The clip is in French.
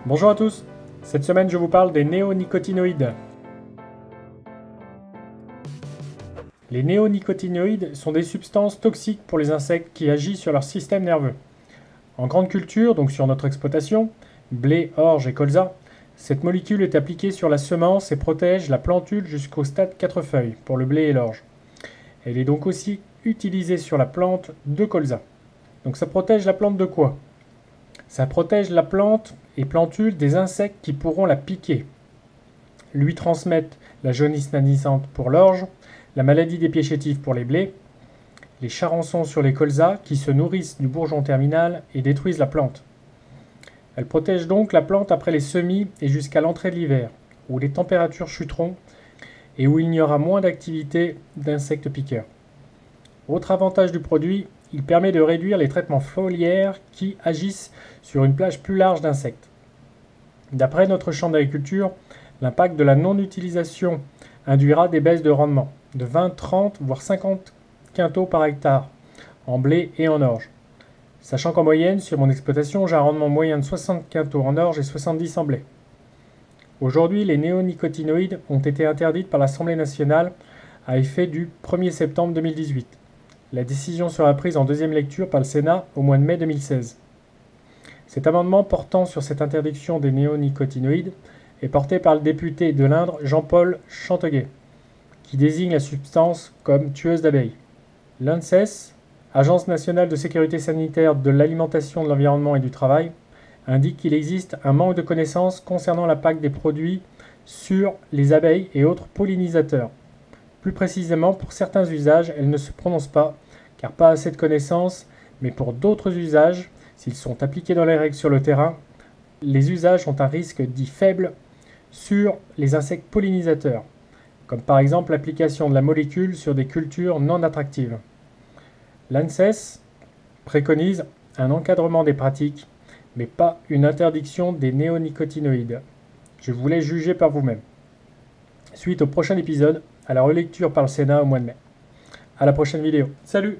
Bonjour à tous, cette semaine je vous parle des néonicotinoïdes. Les néonicotinoïdes sont des substances toxiques pour les insectes qui agissent sur leur système nerveux. En grande culture, donc sur notre exploitation, blé, orge et colza, cette molécule est appliquée sur la semence et protège la plantule jusqu'au stade 4 feuilles pour le blé et l'orge. Elle est donc aussi utilisée sur la plante de colza. Donc ça protège la plante de quoi? Ça protège la plante et plantule des insectes qui pourront la piquer, lui transmettre la jaunisse naissante pour l'orge, la maladie des pieds chétifs pour les blés, les charançons sur les colzas qui se nourrissent du bourgeon terminal et détruisent la plante. Elle protège donc la plante après les semis et jusqu'à l'entrée de l'hiver, où les températures chuteront et où il y aura moins d'activité d'insectes piqueurs. Autre avantage du produit, il permet de réduire les traitements foliaires qui agissent sur une plage plus large d'insectes. D'après notre champ d'agriculture, l'impact de la non-utilisation induira des baisses de rendement de 20, 30, voire 50 quintaux par hectare en blé et en orge. Sachant qu'en moyenne, sur mon exploitation, j'ai un rendement moyen de 60 quintaux en orge et 70 en blé. Aujourd'hui, les néonicotinoïdes ont été interdites par l'Assemblée nationale à effet du 1er septembre 2018. La décision sera prise en deuxième lecture par le Sénat au mois de mai 2016. Cet amendement portant sur cette interdiction des néonicotinoïdes est porté par le député de l'Indre Jean-Paul Chanteguet, qui désigne la substance comme tueuse d'abeilles. L'ANSES, Agence nationale de sécurité sanitaire de l'alimentation, de l'environnement et du travail, indique qu'il existe un manque de connaissances concernant l'impact des produits sur les abeilles et autres pollinisateurs. Plus précisément, pour certains usages, elle ne se prononce pas, car pas assez de connaissances, mais pour d'autres usages, s'ils sont appliqués dans les règles sur le terrain, les usages ont un risque dit faible sur les insectes pollinisateurs, comme par exemple l'application de la molécule sur des cultures non attractives. L'ANSES préconise un encadrement des pratiques, mais pas une interdiction des néonicotinoïdes. Je vous laisse juger par vous-même. Suite au prochain épisode, à la relecture par le Sénat au mois de mai. À la prochaine vidéo. Salut!